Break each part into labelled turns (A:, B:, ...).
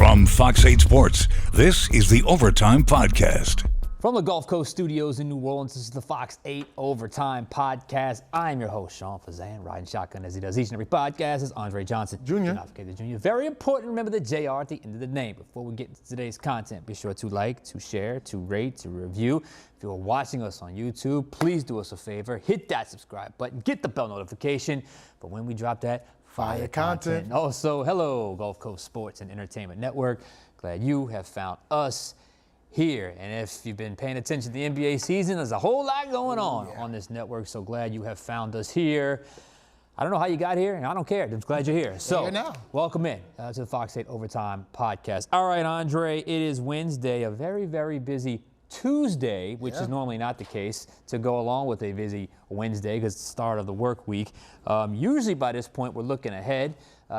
A: From Fox 8 Sports, this is the Overtime Podcast.
B: From the Gulf Coast studios in New Orleans, this is the Fox 8 Overtime Podcast. I'm your host, Sean Fazende, riding shotgun as he does each and every podcast. This is Andre Johnson,
C: Jr.
B: Jr. Very important to remember the JR at the end of the name. Before we get into today's content, be sure to like, to share, to rate, to review. If you're watching us on YouTube, please do us a favor. Hit that subscribe button, get the bell notification for when we drop that fire content. Also, hello, Gulf Coast Sports and Entertainment Network. Glad you have found us here. And if you've been paying attention to the NBA season, there's a whole lot going on this network. So glad you have found us here. I don't know how you got here, and I don't care. Just glad you're here. So welcome in to the Fox 8 Overtime Podcast. All right, Andre, it is Wednesday, a very, very busy Tuesday, which is normally not the case, to go along with a busy Wednesday because it's the start of the work week. Usually by this point, we're looking ahead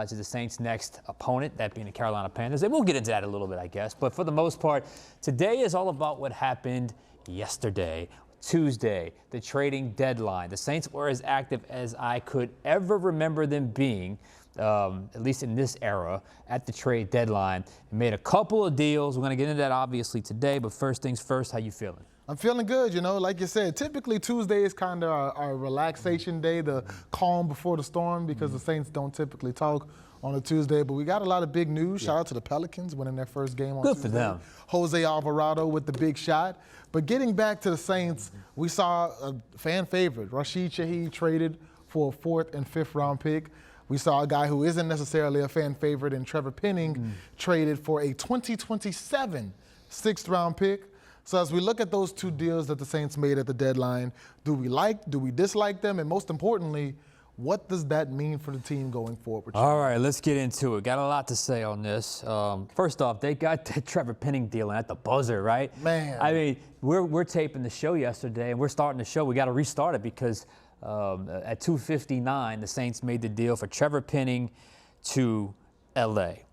B: to the Saints' next opponent, that being the Carolina Panthers. And we'll get into that a little bit, I guess. But for the most part, today is all about what happened yesterday, Tuesday, the trading deadline. The Saints were as active as I could ever remember them being, at least in this era, at the trade deadline. They made a couple of deals. We're going to get into that obviously today, but first things first, how you feeling?
C: I'm feeling good, you know, like you said, typically Tuesday is kind of our relaxation day, the calm before the storm, because the Saints don't typically talk on a Tuesday, but we got a lot of big news. Shout out to the Pelicans winning their first game on Tuesday.
B: Good for them.
C: Jose Alvarado with the big shot. But getting back to the Saints, we saw a fan favorite, Rasheed Shaheed, traded for a 4th and 5th round pick. We saw a guy who isn't necessarily a fan favorite in Trevor Penning traded for a 2027 6th round pick. So as we look at those two deals that the Saints made at the deadline, do we dislike them? And most importantly, what does that mean for the team going forward?
B: All right, let's get into it. Got a lot to say on this. First off, they got the Trevor Penning deal at the buzzer, right?
C: Man.
B: I mean, we're taping the show yesterday, and we're starting the show. We got to restart it because at 2:59, the Saints made the deal for Trevor Penning to L.A.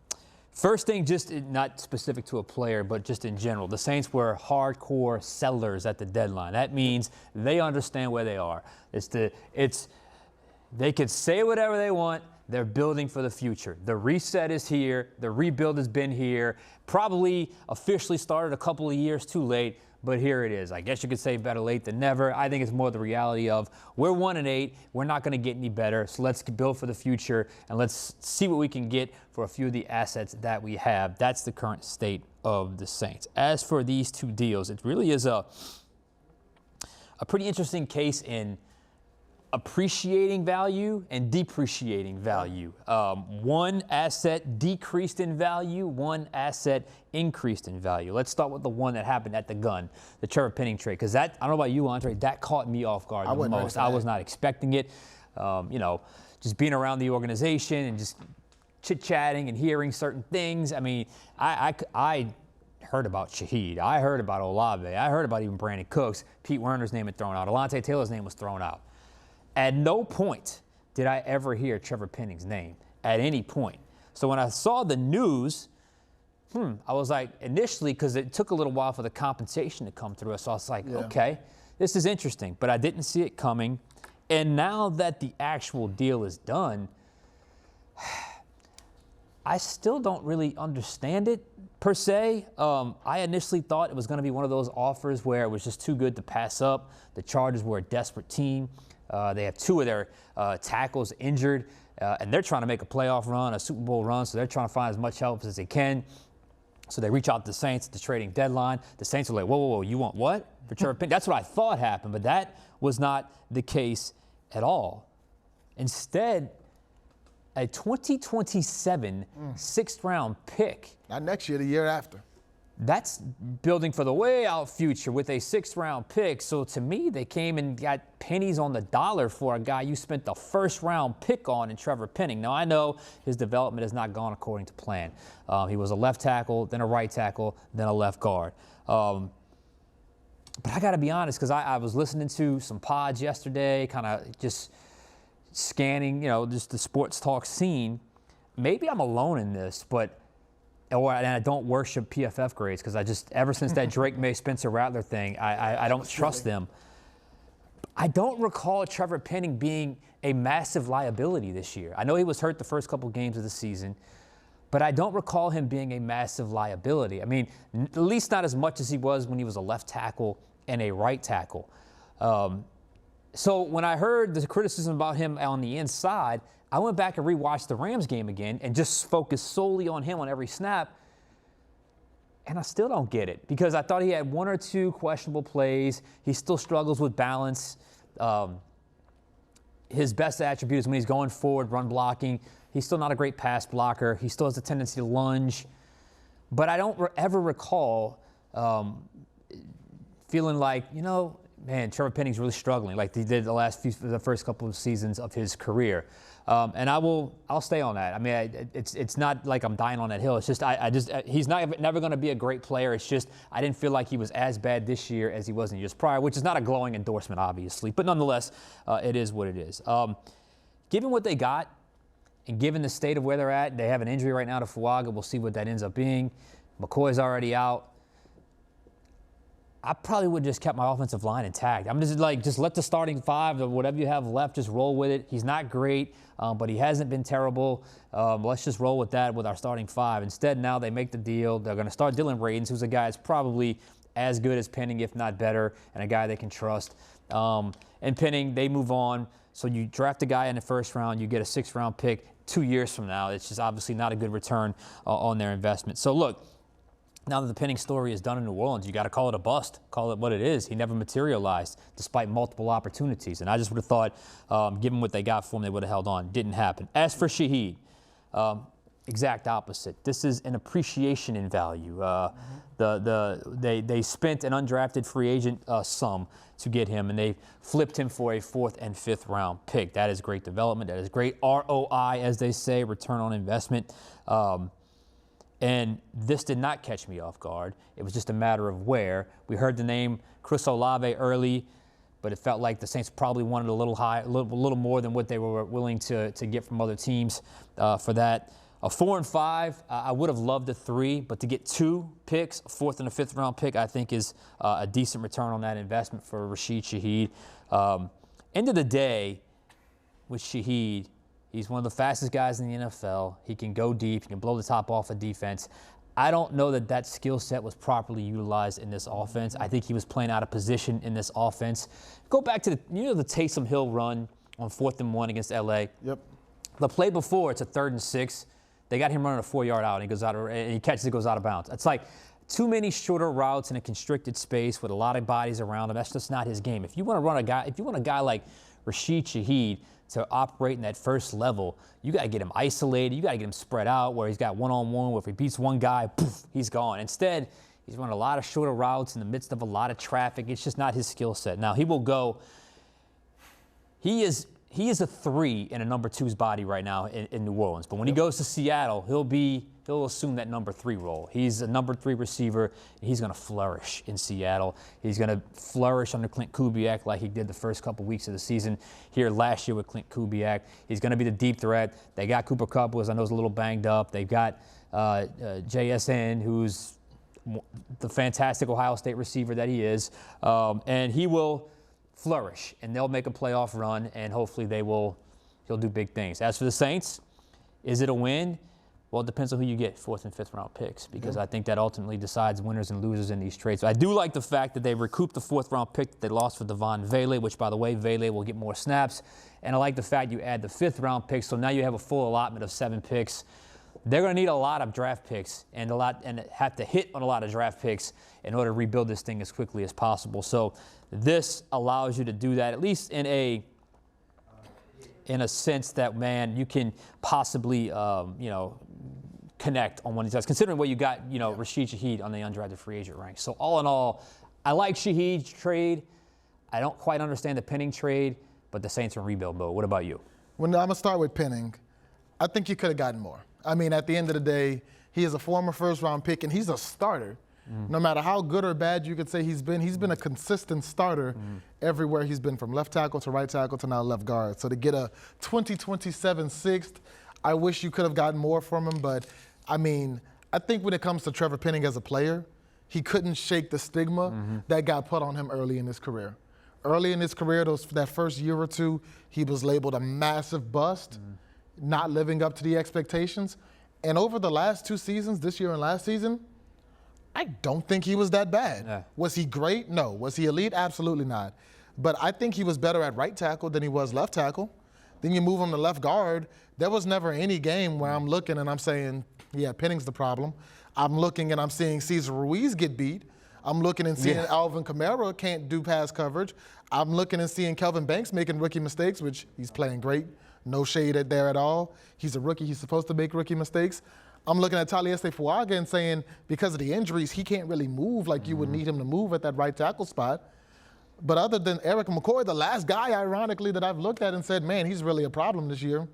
B: First thing, just not specific to a player, but just in general, the Saints were hardcore sellers at the deadline. That means they understand where they are. They could say whatever they want. They're building for the future. The reset is here. The rebuild has been here. Probably officially started a couple of years too late, but here it is. I guess you could say better late than never. I think it's more the reality of we're 1-8. We're not going to get any better, so let's build for the future, and let's see what we can get for a few of the assets that we have. That's the current state of the Saints. As for these two deals, it really is a pretty interesting case in appreciating value and depreciating value. One asset decreased in value, one asset increased in value. Let's start with the one that happened at the gun, the Trevor Penning trade, because that, I don't know about you, Andre, that caught me off guard the most. I was not expecting it. You know, just being around the organization and just chit-chatting and hearing certain things. I mean, I heard about Shaheed. I heard about Olave. I heard about even Brandon Cooks. Pete Werner's name had thrown out. Alontae Taylor's name was thrown out. At no point did I ever hear Trevor Penning's name, at any point. So when I saw the news, I was like, initially, because it took a little while for the compensation to come through, so I was like, okay, this is interesting. But I didn't see it coming. And now that the actual deal is done, I still don't really understand it, per se. I initially thought it was going to be one of those offers where it was just too good to pass up. The Chargers were a desperate team. They have two of their tackles injured, and they're trying to make a playoff run, a Super Bowl run, so they're trying to find as much help as they can. So they reach out to the Saints at the trading deadline. The Saints are like, whoa, you want what? For Trevor Penning? That's what I thought happened, but that was not the case at all. Instead, a 2027 6th-round pick.
C: Not next year, the year after.
B: That's building for the way out future with a 6th-round pick. So to me, they came and got pennies on the dollar for a guy you spent the 1st-round pick on in Trevor Penning. Now, I know his development has not gone according to plan. He was a left tackle, then a right tackle, then a left guard. But I got to be honest, because I was listening to some pods yesterday, kind of just scanning, you know, just the sports talk scene. Maybe I'm alone in this, but and I don't worship PFF grades because I just, ever since that Drake May Spencer Rattler thing, I don't trust them. I don't recall Trevor Penning being a massive liability this year. I know he was hurt the first couple games of the season, but I don't recall him being a massive liability. I mean, at least not as much as he was when he was a left tackle and a right tackle. So when I heard the criticism about him on the inside, I went back and rewatched the Rams game again and just focused solely on him on every snap. And I still don't get it because I thought he had one or two questionable plays. He still struggles with balance. His best attribute is when he's going forward, run blocking. He's still not a great pass blocker. He still has a tendency to lunge. But I don't ever recall feeling like, you know, man, Trevor Penning's really struggling like he did the first couple of seasons of his career. And I'll stay on that. I mean, it's not like I'm dying on that hill. It's just he's never going to be a great player. It's just I didn't feel like he was as bad this year as he was in years prior, which is not a glowing endorsement, obviously. But nonetheless, it is what it is. Given what they got and given the state of where they're at, they have an injury right now to Fuaga. We'll see what that ends up being. McCoy's already out. I probably would have just kept my offensive line intact. I'm just let the starting five or whatever you have left, just roll with it. He's not great, but he hasn't been terrible. Let's just roll with that with our starting five. Instead, now they make the deal. They're going to start Dylan Radins, who's a guy that's probably as good as Penning, if not better, and a guy they can trust. And Penning, they move on. So you draft a guy in the first round, you get a 6th-round pick 2 years from now. It's just obviously not a good return on their investment. So look, now that the Penning story is done in New Orleans, you got to call it a bust. Call it what it is. He never materialized despite multiple opportunities. And I just would have thought, given what they got for him, they would have held on. Didn't happen. As for Shaheed, exact opposite. This is an appreciation in value. They spent an undrafted free agent sum to get him, and they flipped him for a 4th and 5th round pick. That is great development. That is great ROI, as they say, return on investment. And this did not catch me off guard. It was just a matter of where. We heard the name Chris Olave early, but it felt like the Saints probably wanted a little more than what they were willing to get from other teams for that. A 4 and 5, I would have loved a 3, but to get 2 picks, a 4th and a 5th round pick, I think is a decent return on that investment for Rasheed Shaheed. End of the day, with Shaheed, he's one of the fastest guys in the NFL. He can go deep. He can blow the top off a defense. I don't know that skill set was properly utilized in this offense. I think he was playing out of position in this offense. Go back to the Taysom Hill run on 4th and 1 against LA.
C: Yep.
B: The play before, it's a 3rd and 6. They got him running a 4-yard out, and he goes out, and he catches it, goes out of bounds. It's like too many shorter routes in a constricted space with a lot of bodies around him. That's just not his game. If you want a guy like Rasheed Shaheed to operate in that first level, you got to get him isolated. You got to get him spread out where he's got one-on-one, where if he beats one guy, poof, he's gone. Instead, he's running a lot of shorter routes in the midst of a lot of traffic. It's just not his skill set. Now, he will go. He is a 3 in a number 2's body right now in New Orleans. But when he goes to Seattle, he'll assume that number 3 role. He's a number 3 receiver, and he's going to flourish in Seattle. He's going to flourish under Clint Kubiak like he did the first couple weeks of the season here last year with Clint Kubiak. He's going to be the deep threat. They got Cooper Kupp, who I know is a little banged up. They've got JSN, who's the fantastic Ohio State receiver that he is, and he will flourish, and they'll make a playoff run, and hopefully he'll do big things. As for the Saints, is it a win? Well, it depends on who you get, 4th and 5th round picks, because I think that ultimately decides winners and losers in these trades. So I do like the fact that they recouped the 4th round pick that they lost for Devon Vele, which, by the way, Vele will get more snaps. And I like the fact you add the 5th round pick, so now you have a full allotment of 7 picks. They're going to need a lot of draft picks and have to hit on a lot of draft picks in order to rebuild this thing as quickly as possible. So this allows you to do that, at least in a sense that, man, you can possibly, connect on one of these guys, considering what you got, Rasheed Shaheed on the undrafted free agent rank. So all in all, I like Shaheed's trade. I don't quite understand the Penning trade, but the Saints are in rebuild mode. What about you?
C: I'm going to start with Penning. I think you could have gotten more. I mean, at the end of the day, he is a former 1st-round pick, and he's a starter. No matter how good or bad you could say he's been a consistent starter everywhere he's been, from left tackle to right tackle to now left guard. So to get a 2027 6th, I wish you could have gotten more from him. But, I mean, I think when it comes to Trevor Penning as a player, he couldn't shake the stigma that got put on him early in his career. Early in his career, that first year or two, he was labeled a massive bust, not living up to the expectations. And over the last 2 seasons, this year and last season, I don't think he was that bad.
B: Yeah.
C: Was he great? No. Was he elite? Absolutely not. But I think he was better at right tackle than he was left tackle. Then you move him to left guard. There was never any game where I'm looking and I'm saying, yeah, Penning's the problem. I'm looking and I'm seeing Cesar Ruiz get beat. I'm looking and seeing Alvin Kamara can't do pass coverage. I'm looking and seeing Kelvin Banks making rookie mistakes, which he's playing great. No shade there at all. He's a rookie. He's supposed to make rookie mistakes. I'm looking at Taliesin Fuaga and saying because of the injuries, he can't really move like you would need him to move at that right tackle spot. But other than Eric McCoy, the last guy, ironically, that I've looked at and said, man, he's really a problem this year,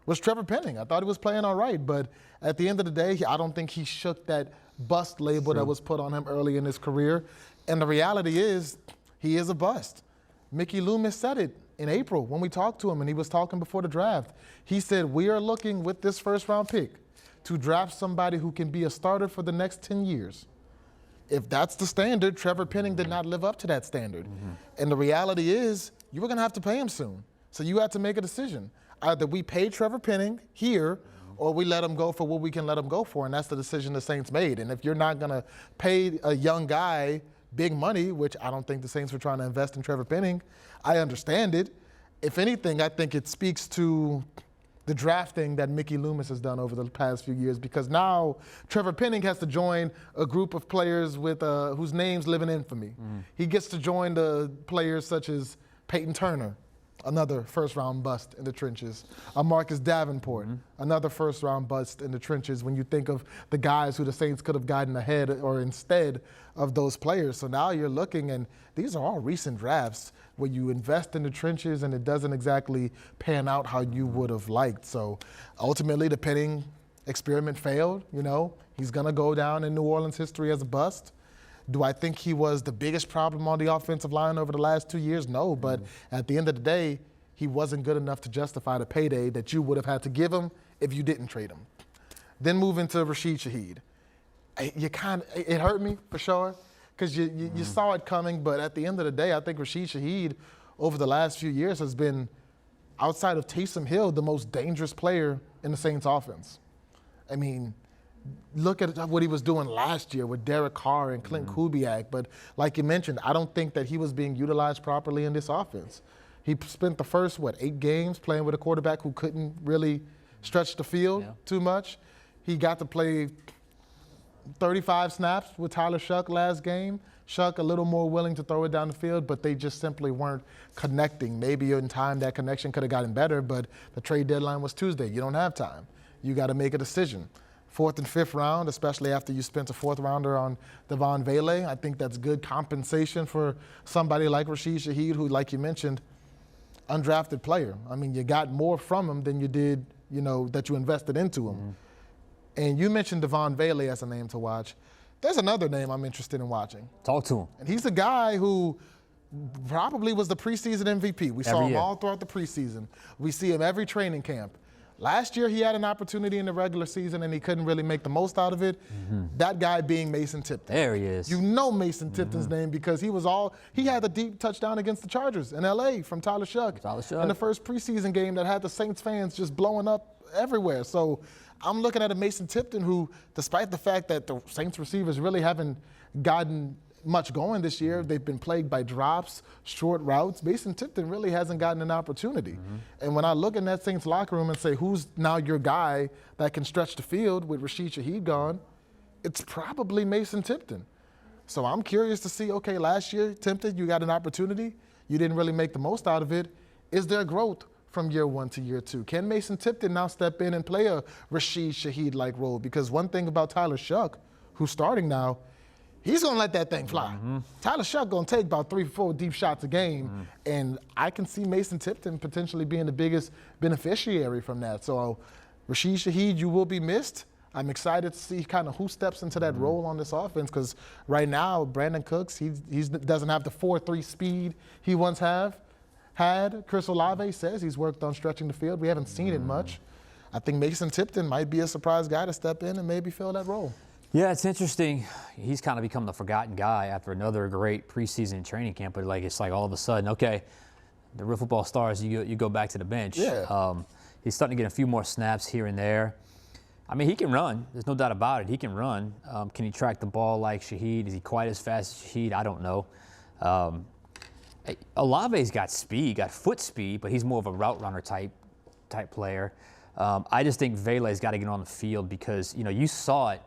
C: was Trevor Penning. I thought he was playing all right, but at the end of the day, I don't think he shook that bust label that was put on him early in his career. And the reality is, he is a bust. Mickey Loomis said it in April when we talked to him, and he was talking before the draft. He said, we are looking with this first-round pick to draft somebody who can be a starter for the next 10 years. If that's the standard, Trevor Penning did not live up to that standard. And the reality is, you were going to have to pay him soon. So you had to make a decision. Either we pay Trevor Penning here, or we let him go for what we can let him go for, and that's the decision the Saints made. And if you're not going to pay a young guy big money, which I don't think the Saints were trying to invest in Trevor Penning, I understand it. If anything, I think it speaks to the drafting that Mickey Loomis has done over the past few years, because now Trevor Penning has to join a group of players with whose names live in infamy. He gets to join the players such as Peyton Turner, another first-round bust in the trenches. Marcus Davenport, another first-round bust in the trenches when you think of the guys who the Saints could have gotten ahead or instead of those players. So now you're looking, and these are all recent drafts where you invest in the trenches and it doesn't exactly pan out how you would have liked. So ultimately the Penning experiment failed. You know, he's going to go down in New Orleans history as a bust. Do I think he was the biggest problem on the offensive line over the last 2 years? No, but at the end of the day, he wasn't good enough to justify the payday that you would have had to give him if you didn't trade him. Then move into Rasheed Shaheed. It hurt me for sure, because you saw it coming, but at the end of the day, I think Rasheed Shaheed over the last few years has been, outside of Taysom Hill, the most dangerous player in the Saints offense. I mean, look at what he was doing last year with Derek Carr and Clint Kubiak, but like you mentioned, I don't think that he was being utilized properly in this offense. He spent the first, 8 games playing with a quarterback who couldn't really stretch the field too much. He got to play 35 snaps with Tyler Shuck last game. Shuck a little more willing to throw it down the field, but they just simply weren't connecting. Maybe in time that connection could have gotten better, but the trade deadline was Tuesday. You don't have time. You got to make a decision. 4th and 5th round, especially after you spent a 4th rounder on Devon Vele, I think that's good compensation for somebody like Rasheed Shaheed, who, like you mentioned, undrafted player. I mean, you got more from him than you did, that you invested into him. And you mentioned Devon Vele as a name to watch. There's another name I'm interested in watching.
B: Talk to him.
C: And he's a guy who probably was the preseason MVP. We saw him all throughout the preseason. We see him every training camp. Last year, he had an opportunity in the regular season, and he couldn't really make the most out of it. That guy being Mason Tipton.
B: There he is.
C: You know Mason Tipton's name because he had a deep touchdown against the Chargers in L.A. from Tyler Shuck. In the first preseason game that had the Saints fans just blowing up everywhere. So I'm looking at a Mason Tipton who, despite the fact that the Saints receivers really haven't gotten much going this year, they've been plagued by drops, short routes. Mason Tipton really hasn't gotten an opportunity. And when I look in that Saints locker room and say, who's now your guy that can stretch the field with Rasheed Shaheed gone, it's probably Mason Tipton. So I'm curious to see, okay, last year, Tipton, you got an opportunity. You didn't really make the most out of it. Is there growth from year 1 to year 2? Can Mason Tipton now step in and play a Rasheed Shaheed-like role? Because one thing about Tyler Shuck, who's starting now, he's going to let that thing fly. Tyler Shuck going to take about 3-4 deep shots a game, and I can see Mason Tipton potentially being the biggest beneficiary from that. So Rasheed Shaheed, you will be missed. I'm excited to see kind of who steps into that role on this offense, because right now, Brandon Cooks, he doesn't have the 4.3 speed he once had. Chris Olave says he's worked on stretching the field. We haven't seen it much. I think Mason Tipton might be a surprise guy to step in and maybe fill that role.
B: Yeah, it's interesting. He's kind of become the forgotten guy after another great preseason training camp. But it's like all of a sudden, okay, the real football stars, you go back to the bench.
C: Yeah.
B: He's starting to get a few more snaps here and there. I mean, he can run. There's no doubt about it. He can run. Can he track the ball like Shaheed? Is he quite as fast as Shaheed? I don't know. Olave's got speed, got foot speed, but he's more of a route runner type player. I just think Vele's got to get on the field because, you know, you saw it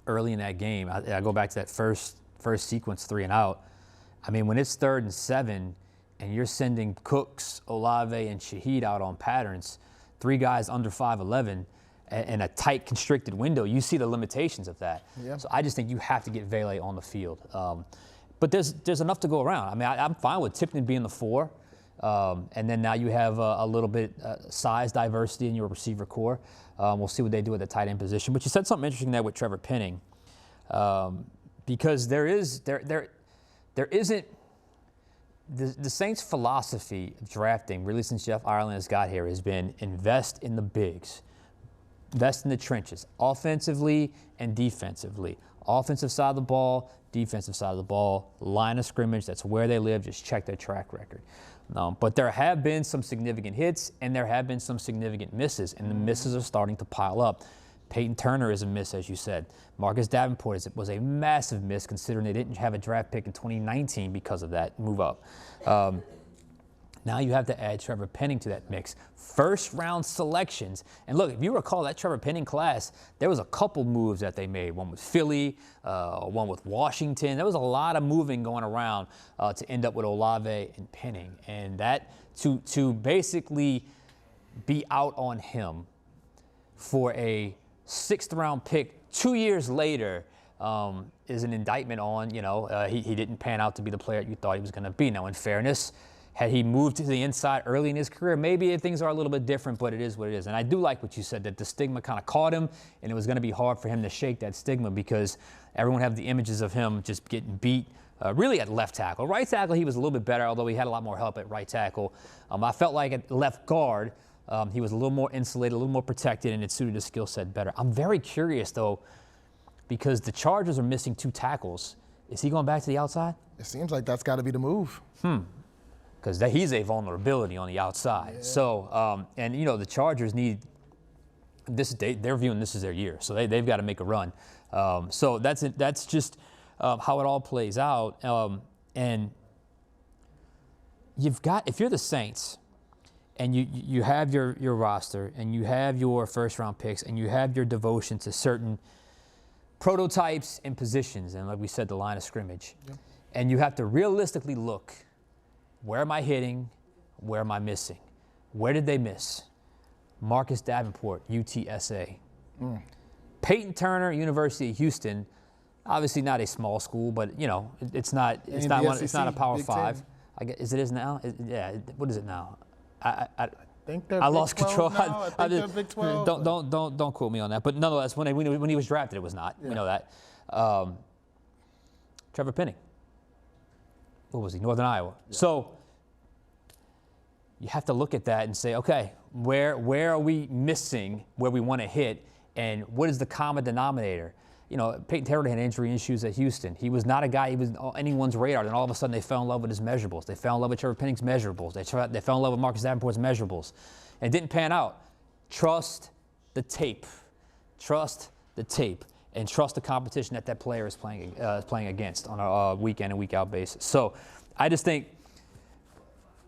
B: early in that game. I go back to that first sequence, 3 and out. I mean, when it's 3rd and 7 and you're sending Cooks, Olave, and Shaheed out on patterns, 3 guys under 5'11", in a tight, constricted window, you see the limitations of that. Yeah. So I just think you have to get Vele on the field. But there's enough to go around. I mean, I'm fine with Tipton being the 4. And then now you have a little bit size diversity in your receiver core. We'll see what they do at the tight end position. But you said something interesting there with Trevor Penning, because there isn't the Saints' philosophy of drafting, really since Jeff Ireland has got here, has been invest in the bigs, invest in the trenches, offensively and defensively. Offensive side of the ball, defensive side of the ball, line of scrimmage, that's where they live. Just check their track record. But there have been some significant hits, and there have been some significant misses, and the misses are starting to pile up. Peyton Turner is a miss, as you said. Marcus Davenport was a massive miss, considering they didn't have a draft pick in 2019 because of that move up. Now you have to add Trevor Penning to that mix. First-round selections. And look, if you recall that Trevor Penning class, there was a couple moves that they made. One with Philly, one with Washington. There was a lot of moving going around to end up with Olave and Penning. And that, to basically be out on him for a 6th-round pick 2 years later is an indictment on, he didn't pan out to be the player you thought he was going to be. Now, in fairness, had he moved to the inside early in his career, maybe things are a little bit different, but it is what it is. And I do like what you said, that the stigma kind of caught him, and it was going to be hard for him to shake that stigma because everyone had the images of him just getting beat really at left tackle. Right tackle, he was a little bit better, although he had a lot more help at right tackle. I felt like at left guard, he was a little more insulated, a little more protected, and it suited his skill set better. I'm very curious, though, because the Chargers are missing 2 tackles. Is he going back to the outside?
C: It seems like that's got to be the move.
B: Because he's a vulnerability on the outside. Yeah. So, and the Chargers need this. They're viewing this as their year, so they've got to make a run. So that's just how it all plays out. And you've got, if you're the Saints, and you have your roster, and you have your first-round picks, and you have your devotion to certain prototypes and positions, and like we said, the line of scrimmage, and you have to realistically look. Where am I hitting? Where am I missing? Where did they miss? Marcus Davenport, UTSA. Peyton Turner, University of Houston. Obviously not a small school, but it's not a Power 5. I guess is it now? What is it now?
C: I think they're
B: I lost
C: Big 12
B: control.
C: now. I think they're Big 12.
B: Don't quote me on that. But nonetheless, when he was drafted, it was not. Yeah. You know that. Trevor Penning. What was he? Northern Iowa. Yeah. So you have to look at that and say, okay, where are we missing where we want to hit, and what is the common denominator? Peyton Turner had injury issues at Houston. He was not a guy, he was on anyone's radar. Then all of a sudden they fell in love with his measurables. They fell in love with Trevor Penning's measurables. They fell in love with Marcus Davenport's measurables. And it didn't pan out. Trust the tape. Trust the tape. And trust the competition that player is playing against on a week in and week out basis. So I just think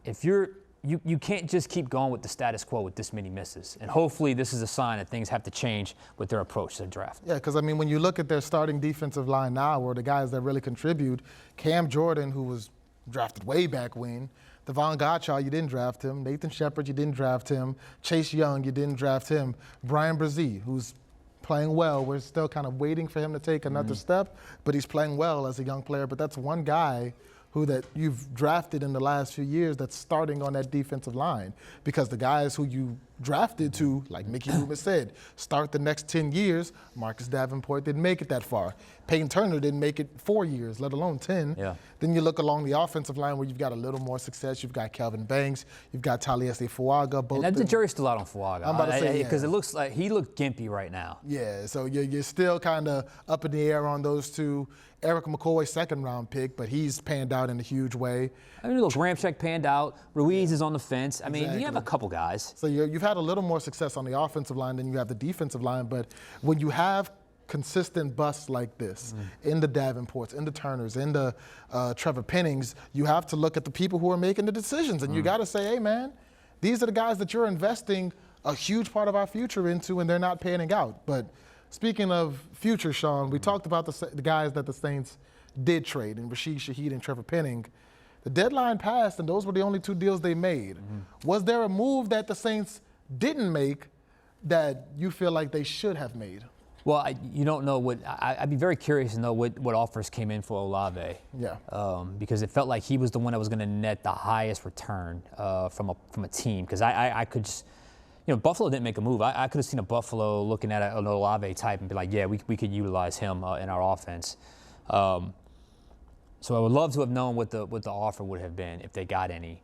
B: if you can't just keep going with the status quo with this many misses. And hopefully this is a sign that things have to change with their approach to the draft.
C: Yeah, because, when you look at their starting defensive line now, or the guys that really contribute, Cam Jordan, who was drafted way back when, Devon Gottschall, you didn't draft him. Nathan Shepard, you didn't draft him. Chase Young, you didn't draft him. Brian Brzee, who's playing well. We're still kind of waiting for him to take another step, but he's playing well as a young player. But that's one guy who that you've drafted in the last few years that's starting on that defensive line, because the guys who you drafted to, like Mickey Loomis said, start the next 10 years, Marcus Davenport didn't make it that far. Peyton Turner didn't make it 4 years, let alone 10. Yeah. Then you look along the offensive line where you've got a little more success. You've got Kelvin Banks. You've got Taliesin Fuaga.
B: And the jury's still out on Fuaga.
C: I'm about to say,
B: because it looks like he looked gimpy right now.
C: Yeah, so you're still kind of up in the air on those two. Eric McCoy, 2nd-round pick, but he's panned out in a huge way.
B: Look, Ramczyk panned out. Ruiz is on the fence. You have a couple guys.
C: So you've had had a little more success on the offensive line than you have the defensive line, but when you have consistent busts like this in the Davenports, in the Turners, in the Trevor Pennings, you have to look at the people who are making the decisions, and you got to say, hey, man, these are the guys that you're investing a huge part of our future into, and they're not panning out. But speaking of future, Sean, we talked about the guys that the Saints did trade, and Rasheed Shaheed and Trevor Penning. The deadline passed, and those were the only 2 deals they made. Was there a move that the Saints didn't make that you feel like they should have made?
B: Well, you don't know what. I'd be very curious to know what offers came in for Olave.
C: Yeah.
B: Because it felt like he was the one that was going to net the highest return from a team. Because I could just, Buffalo didn't make a move. I could have seen a Buffalo looking at an Olave type and be like, yeah, we could utilize him in our offense. So I would love to have known what the offer would have been if they got any.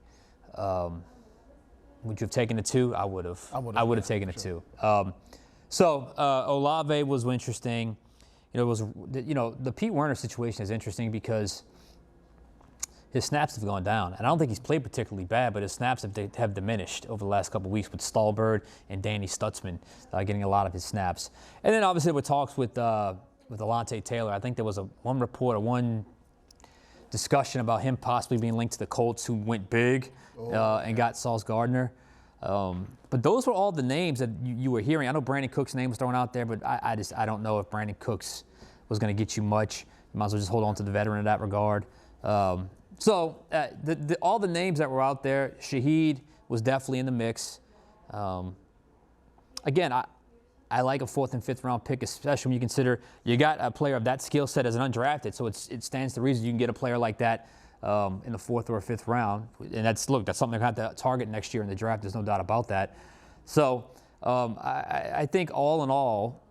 B: Would you have taken the 2? I would have. I would have taken the 2. So Olave was interesting. The Pete Werner situation is interesting because his snaps have gone down. And I don't think he's played particularly bad, but his snaps have diminished over the last couple of weeks with Stallbird and Danny Stutzman getting a lot of his snaps. And then obviously with talks with Alontae Taylor, I think there was one report or one discussion about him possibly being linked to the Colts, who went big and got Sauce Gardner. But those were all the names that you were hearing. I know Brandon Cook's name was thrown out there, but I don't know if Brandon Cooks was going to get you much. You might as well just hold on to the veteran in that regard. So all the names that were out there, Shaheed was definitely in the mix. Again, I like a 4th and 5th round pick, especially when you consider you got a player of that skill set as an undrafted. So it stands to reason you can get a player like that in the 4th or 5th round. And that's something they're going to have to target next year in the draft. There's no doubt about that. So I think all in all,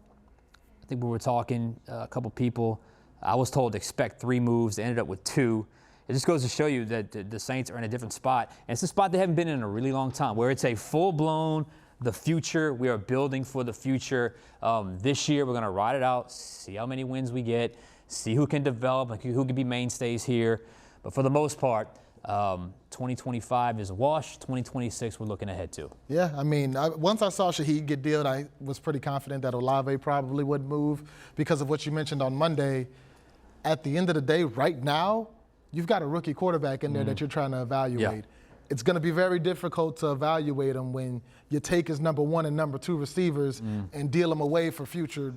B: I think we were talking, a couple people, I was told to expect 3 moves. They ended up with 2. It just goes to show you that the Saints are in a different spot. And it's a spot they haven't been in a really long time, where it's a full-blown, the future, we are building for the future. This year, we're going to ride it out, see how many wins we get, see who can develop, like who can be mainstays here. But for the most part, 2025 is a wash. 2026, we're looking ahead to.
C: Yeah, I mean, once I saw Shaheed get dealt, I was pretty confident that Olave probably would move because of what you mentioned on Monday. At the end of the day, right now, you've got a rookie quarterback in there that you're trying to evaluate.
B: Yeah.
C: It's going to be very difficult to evaluate him when you take his number 1 and number 2 receivers and deal them away for future,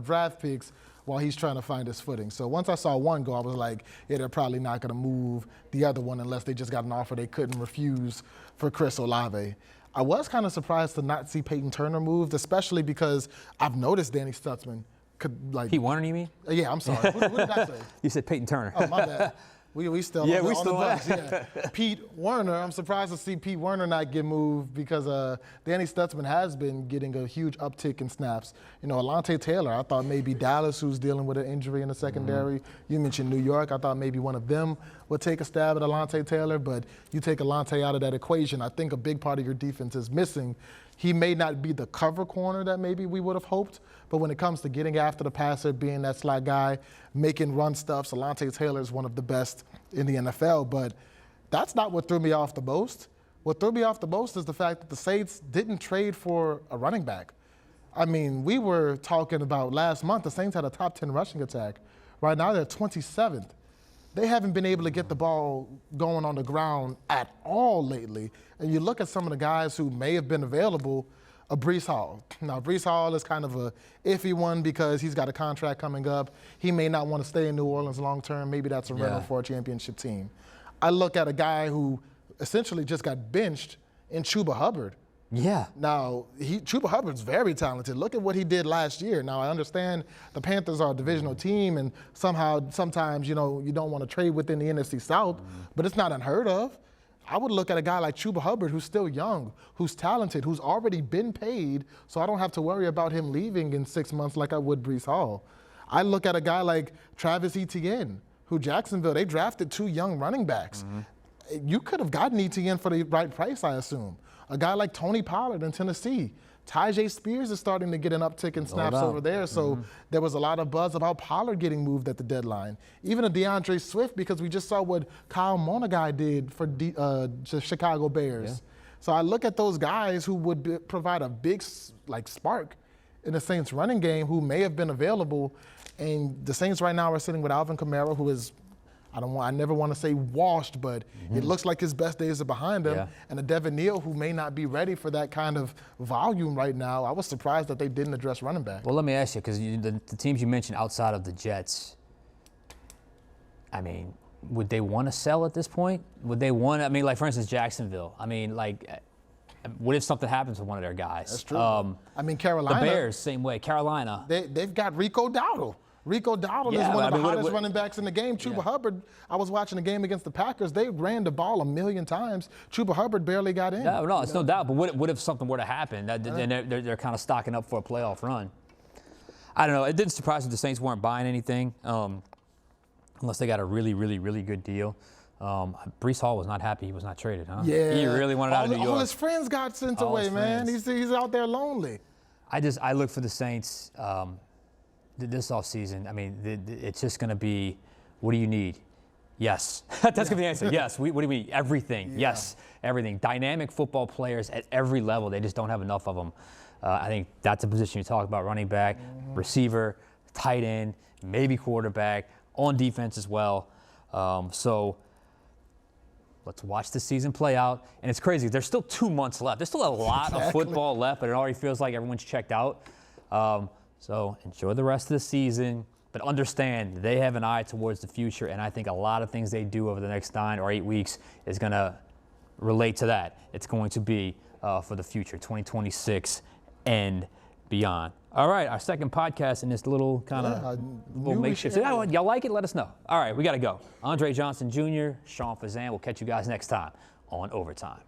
C: draft picks while he's trying to find his footing. So once I saw one go, I was like, yeah, they're probably not going to move the other one unless they just got an offer they couldn't refuse for Chris Olave. I was kind of surprised to not see Peyton Turner moved, especially because I've noticed Danny Stutzman could
B: Pete Werner, you mean?
C: Yeah, I'm sorry. What did I say?
B: You said Peyton Turner.
C: Oh, my bad. We still
B: yeah,
C: on
B: we
C: the
B: still
C: bus. Yeah. Pete Werner, I'm surprised to see Pete Werner not get moved because Danny Stutzman has been getting a huge uptick in snaps. Alontae Taylor, I thought maybe Dallas, who's dealing with an injury in the secondary. You mentioned New York. I thought maybe one of them would take a stab at Alontae Taylor, but you take Alontae out of that equation, I think a big part of your defense is missing. He may not be the cover corner that maybe we would have hoped, but when it comes to getting after the passer, being that slot guy, making run stuffs, Alontae Taylor is one of the best in the NFL. But that's not what threw me off the most. What threw me off the most is the fact that the Saints didn't trade for a running back. I mean, we were talking about last month, the Saints had a top 10 rushing attack. Right now, they're 27th. They haven't been able to get the ball going on the ground at all lately. And you look at some of the guys who may have been available, Breece Hall. Now, Breece Hall is kind of a iffy one because he's got a contract coming up. He may not want to stay in New Orleans long term. Maybe that's a rental for a championship team. I look at a guy who essentially just got benched in Chuba Hubbard.
B: Yeah.
C: Now, Chuba Hubbard's very talented. Look at what he did last year. Now, I understand the Panthers are a divisional team, and sometimes, you don't want to trade within the NFC South, but it's not unheard of. I would look at a guy like Chuba Hubbard, who's still young, who's talented, who's already been paid, so I don't have to worry about him leaving in 6 months like I would Breece Hall. I look at a guy like Travis Etienne, who Jacksonville, they drafted 2 young running backs. You could have gotten Etienne for the right price, I assume. A guy like Tony Pollard in Tennessee. Tyjae Spears is starting to get an uptick in snaps over there, so there was a lot of buzz about Pollard getting moved at the deadline. Even a DeAndre Swift, because we just saw what Kyle Monagai did for the Chicago Bears. So I look at those guys who would provide a big spark in the Saints running game who may have been available. And the Saints right now are sitting with Alvin Kamara, who is, I never want to say washed, but it looks like his best days are behind him.
B: Yeah.
C: And a Devin Neal who may not be ready for that kind of volume right now. I was surprised that they didn't address running back.
B: Well, let me ask you, because the teams you mentioned outside of the Jets, I mean, would they want to sell at this point? Would they want? I mean, like for instance, Jacksonville. I mean, like, what if something happens to one of their guys?
C: That's true. I mean, Carolina.
B: The Bears, same way. Carolina.
C: They've got Rico Dowdle. Rico Dowdle is one of the hottest running backs in the game. Chuba Hubbard, I was watching a game against the Packers. They ran the ball 1,000,000 times. Chuba Hubbard barely got in.
B: No, it's no doubt. But what if something were to happen? Then they're kind of stocking up for a playoff run. I don't know. It didn't surprise me the Saints weren't buying anything. Unless they got a really, really, really good deal. Breece Hall was not happy he was not traded, huh?
C: Yeah.
B: He really wanted out of New York.
C: All his friends got sent away, man. He's out there lonely.
B: I look for the Saints this offseason. I mean, it's just going to be, what do you need? Yes. That's going to be the answer. Yes. What do we need? Everything. Yeah. Yes. Everything. Dynamic football players at every level. They just don't have enough of them. I think that's a position you talk about: running back, receiver, tight end, maybe quarterback, on defense as well. So let's watch the season play out. And it's crazy. There's still 2 months left. There's still a lot of football left, but it already feels like everyone's checked out. So enjoy the rest of the season, but understand they have an eye towards the future. And I think a lot of things they do over the next 9 or 8 weeks is going to relate to that. It's going to be for the future, 2026 and beyond. All right, our second podcast in this little kind of little makeshift. So, y'all like it? Let us know. All right, we got to go. Andre Johnson Jr., Sean Fazende. We'll catch you guys next time on Overtime.